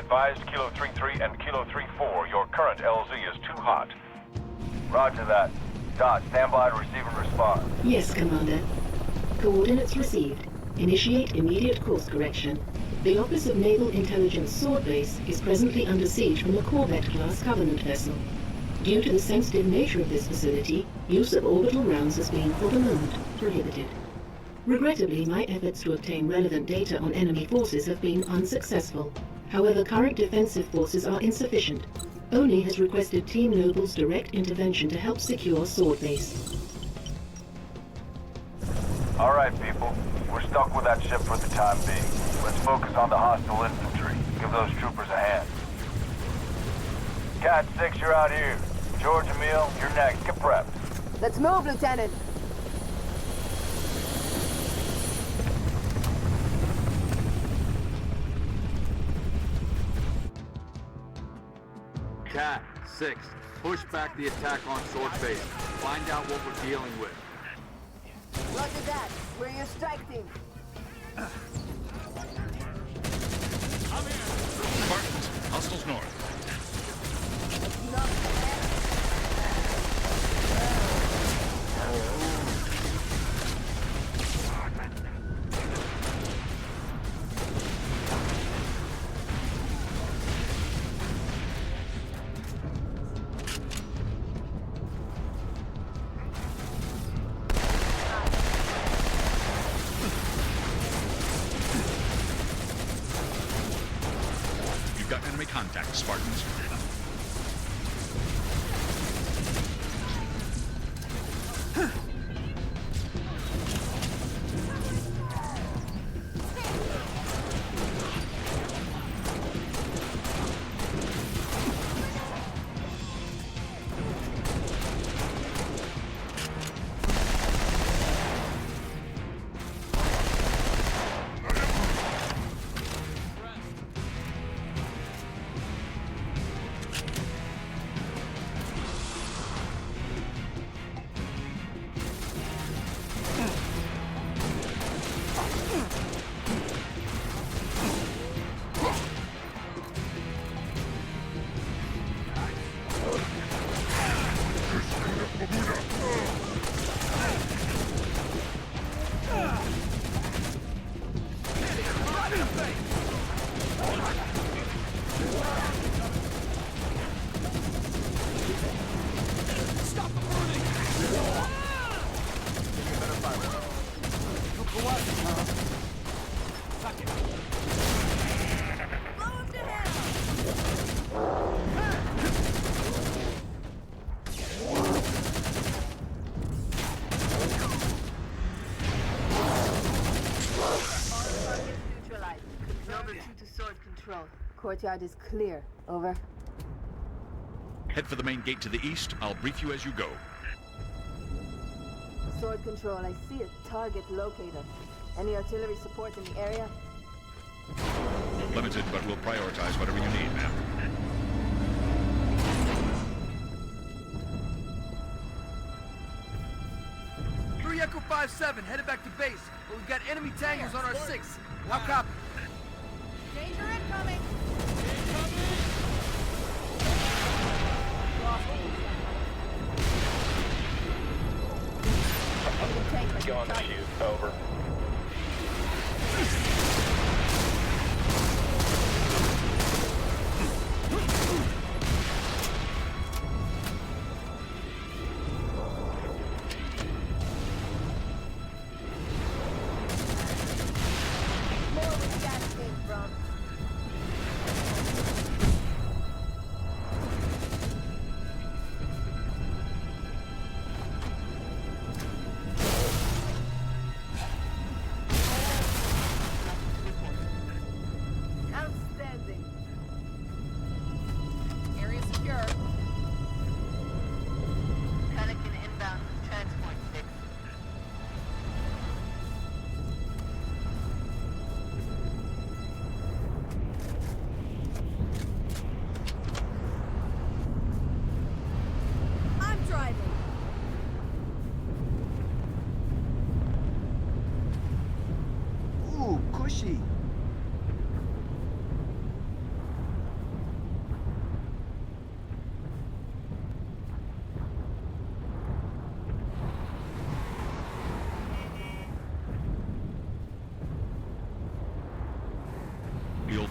advised Kilo 3-3 and Kilo 3-4, your current LZ is too hot. Roger that. Dot, stand by to receive and respond. Yes, Commander. Coordinates received. Initiate immediate course correction. The Office of Naval Intelligence Sword Base is presently under siege from a Corvette-class Covenant vessel. Due to the sensitive nature of this facility, use of orbital rounds has been, for the moment, prohibited. Regrettably, my efforts to obtain relevant data on enemy forces have been unsuccessful. However, current defensive forces are insufficient. ONI has requested Team Noble's direct intervention to help secure Sword Base. All right, people. We're stuck with that ship for the time being. Let's focus on the hostile infantry. Give those troopers a hand. Cat 6, you're out here. George, Emile, you're next. Get prepped. Let's move, Lieutenant. Cat 6, push back the attack on Sword Base. Find out what we're dealing with. Roger that. We're your strike team. Spartans, hostiles north. You've got enemy contact, Spartans. Courtyard is clear. Over. Head for the main gate to the east. I'll brief you as you go. Sword control, I see a target locator. Any artillery support in the area? Limited, but we'll prioritize whatever you need, ma'am. Three Echo 5-7, headed back to base, but we've got enemy tangos on our 6. How copy? Danger incoming! Go on the shoot. Over.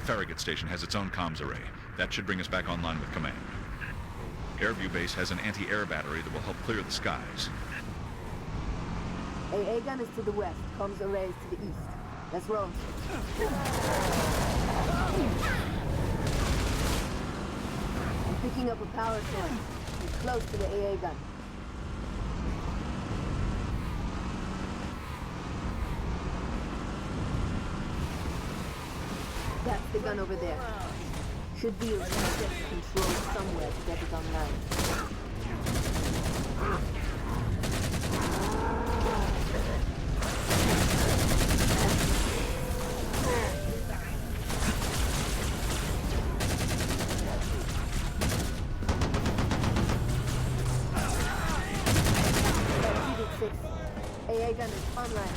Farragut Station has its own comms array. That should bring us back online with command. Airview Base has an anti-air battery that will help clear the skies. AA gun is to the west, comms array is to the east. Let's roll. I'm picking up a power source. We're close to the AA gun. That's the gun over there. Should be a reset control somewhere to get it online. AA gun is online.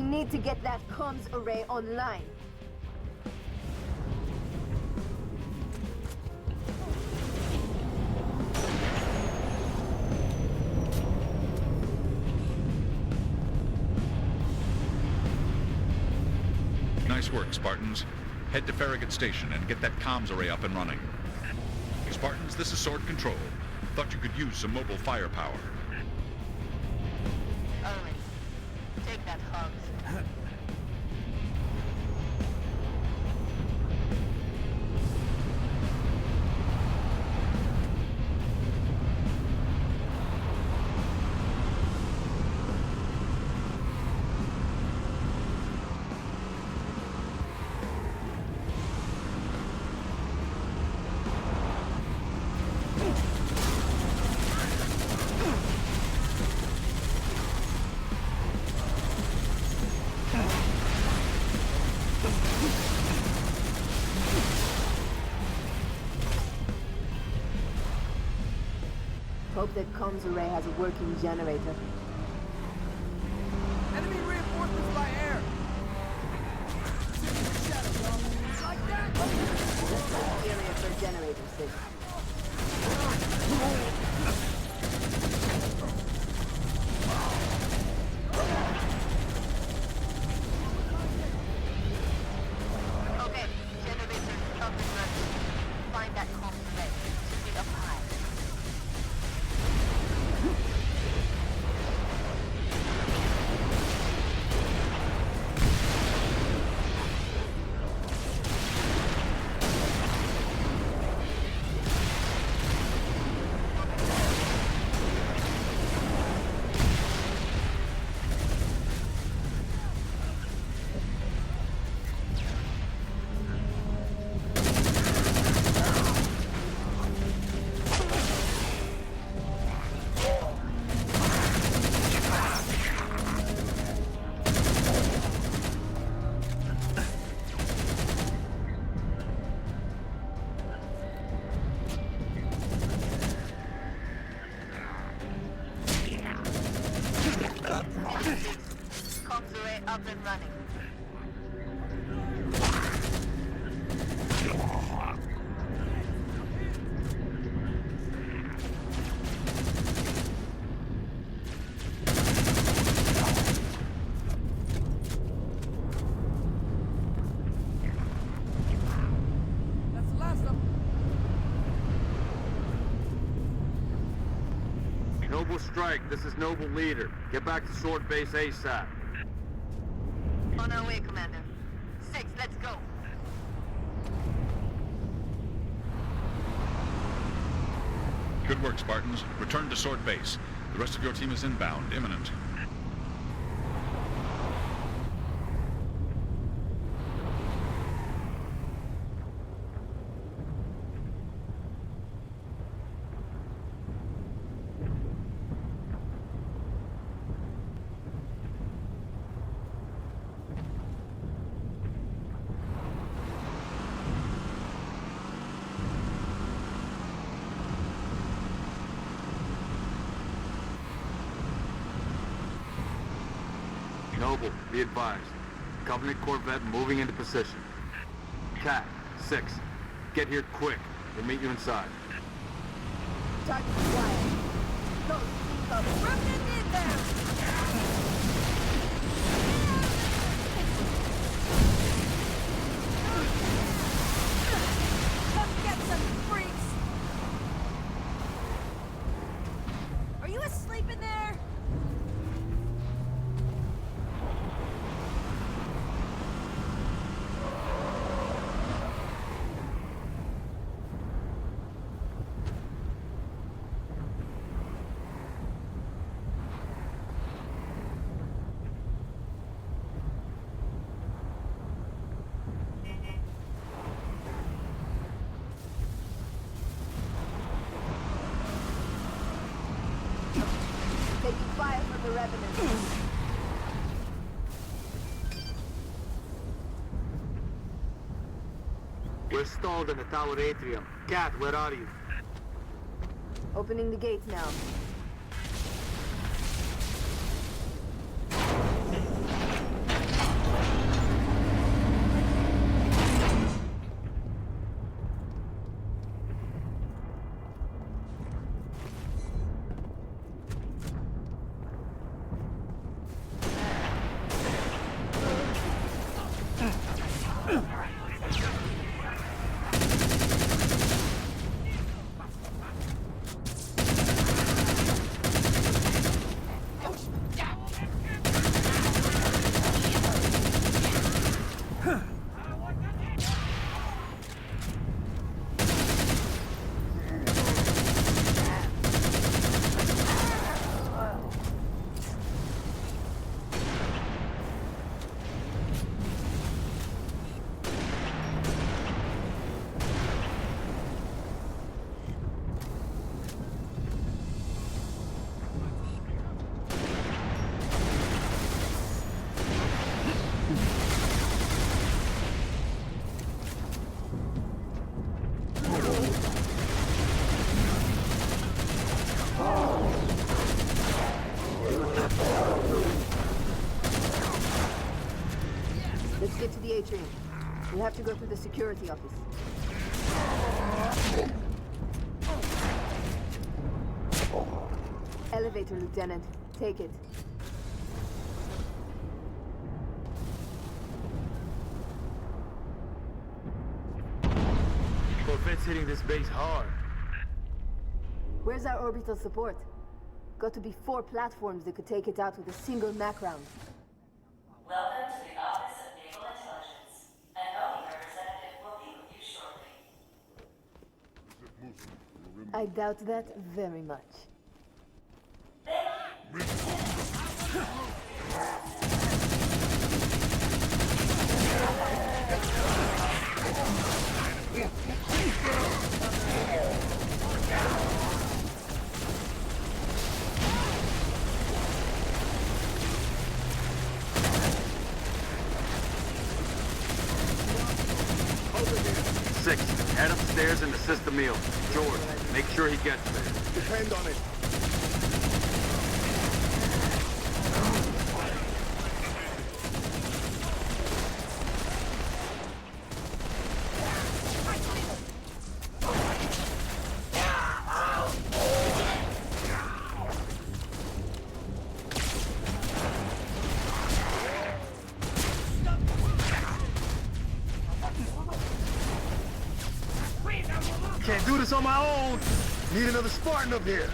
Need to get that comms array online. Nice work, Spartans. Head to Farragut Station and get that comms array up and running. Spartans, this is Sword Control. Thought you could use some mobile firepower. Owen, take that hog. Hope that comms array has a working generator. Enemy reinforcements by air. Like that. Area for generator six. Okay, generator up and running. Find that comms array. Should be up high. Comms array up and running. Noble strike. This is Noble leader. Get back to Sword Base ASAP. On our way, Commander. 6, let's go. Good work, Spartans. Return to Sword Base. The rest of your team is inbound, imminent. Noble, be advised. Covenant Corvette moving into position. Cat, 6. Get here quick. We'll meet you inside. Target quiet. Go, speak up. Remnant in there! Come get some freaks! Are you asleep in there? Taking fire from the Revenant. We're stalled in the tower atrium. Cat, where are you? Opening the gate now. Let's get to the atrium. We'll have to go through the security office. Elevator, Lieutenant. Take it. Corvette's hitting this base hard. Where's our orbital support? Got to be 4 platforms that could take it out with a single Mac round. Welcome to the Office of Naval Intelligence. An ONI representative will be with you shortly. I doubt that very much. Six, head upstairs and assist the meal. George, make sure he gets there. Depend on it. Can't do this on my own. Need another Spartan up here.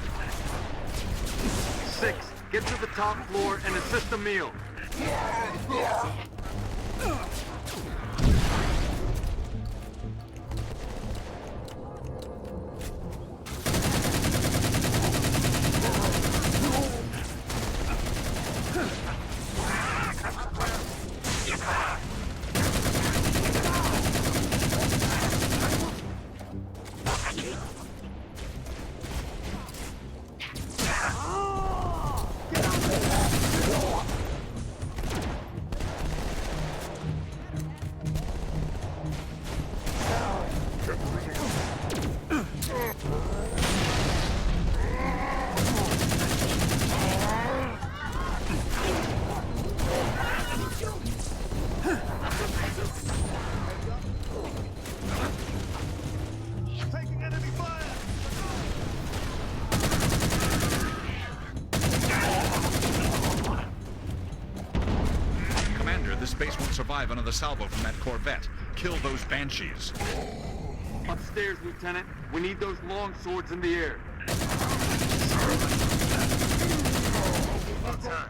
6, get to the top floor and assist the meal. This base won't survive another salvo from that Corvette. Kill those Banshees. Upstairs, Lieutenant. We need those long swords in the air. About time.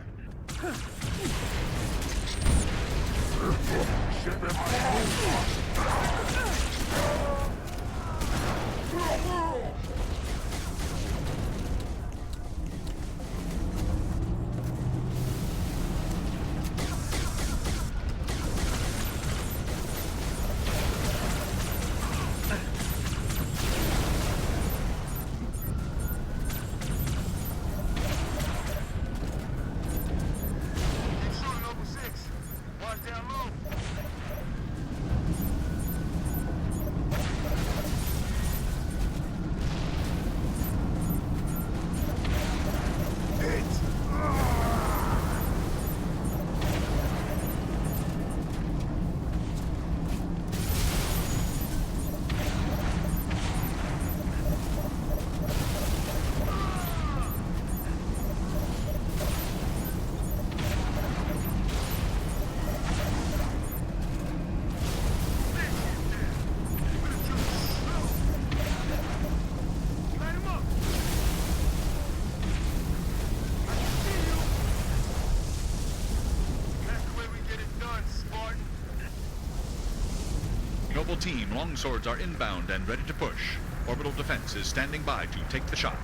Noble team, longswords are inbound and ready to push. Orbital defense is standing by to take the shot.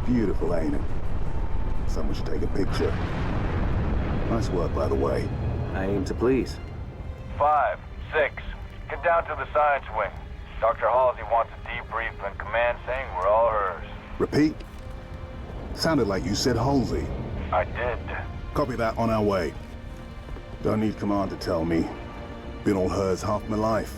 Beautiful, ain't it? Someone should take a picture. Nice work, by the way. I aim to please. 5, 6, get down to the science wing. Dr. Halsey wants a debrief and command saying we're all hers. Repeat? Sounded like you said Halsey. I did. Copy that, on our way. Don't need command to tell me. Been all hers half my life.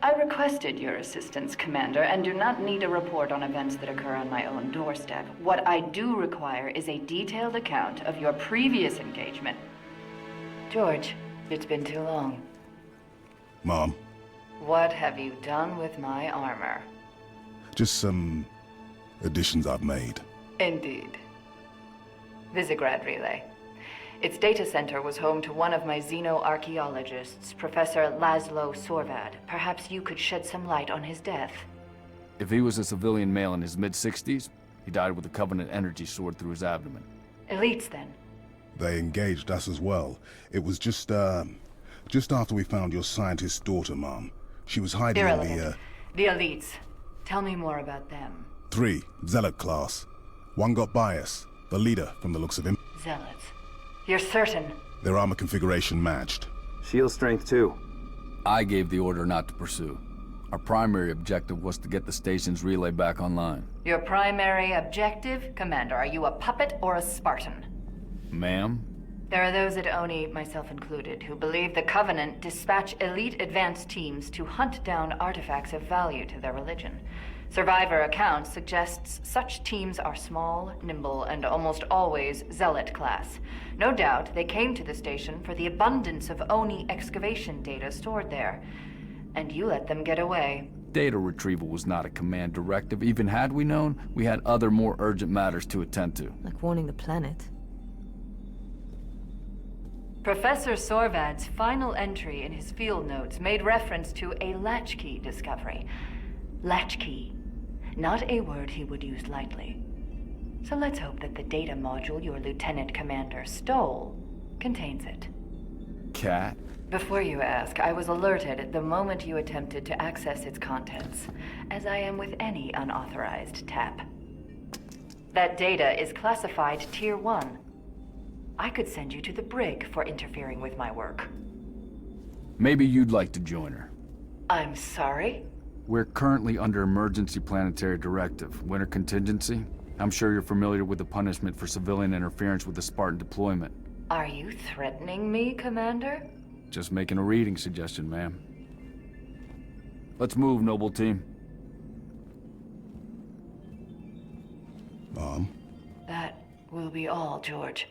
I requested your assistance, Commander, and do not need a report on events that occur on my own doorstep. What I do require is a detailed account of your previous engagement. George, it's been too long. Mom. What have you done with my armor? Just some additions I've made. Indeed. Visegrad Relay. Its data center was home to one of my xenoarchaeologists, Professor Laszlo Sorvad. Perhaps you could shed some light on his death. If he was a civilian male in his mid-60s, he died with a Covenant energy sword through his abdomen. Elites, then? They engaged us as well. It was just after we found your scientist's daughter, Mom. She was hiding in the, The Elites. Tell me more about them. 3, Zealot class. One got bias. The leader, from the looks of him. Zealots. You're certain? Their armor configuration matched. Shield strength, too. I gave the order not to pursue. Our primary objective was to get the station's relay back online. Your primary objective? Commander, are you a puppet or a Spartan? Ma'am? There are those at ONI, myself included, who believe the Covenant dispatch elite advance teams to hunt down artifacts of value to their religion. Survivor account suggests such teams are small, nimble, and almost always Zealot class. No doubt they came to the station for the abundance of Oni excavation data stored there. And you let them get away. Data retrieval was not a command directive. Even had we known, we had other more urgent matters to attend to. Like warning the planet. Professor Sorvad's final entry in his field notes made reference to a latchkey discovery. Latchkey. Not a word he would use lightly. So let's hope that the data module your Lieutenant Commander stole contains it. Cat? Before you ask, I was alerted the moment you attempted to access its contents, as I am with any unauthorized tap. That data is classified Tier 1. I could send you to the brig for interfering with my work. Maybe you'd like to join her. I'm sorry? We're currently under emergency planetary directive, winter contingency. I'm sure you're familiar with the punishment for civilian interference with the Spartan deployment. Are you threatening me, Commander? Just making a reading suggestion, ma'am. Let's move, noble team. Mom? That will be all, George.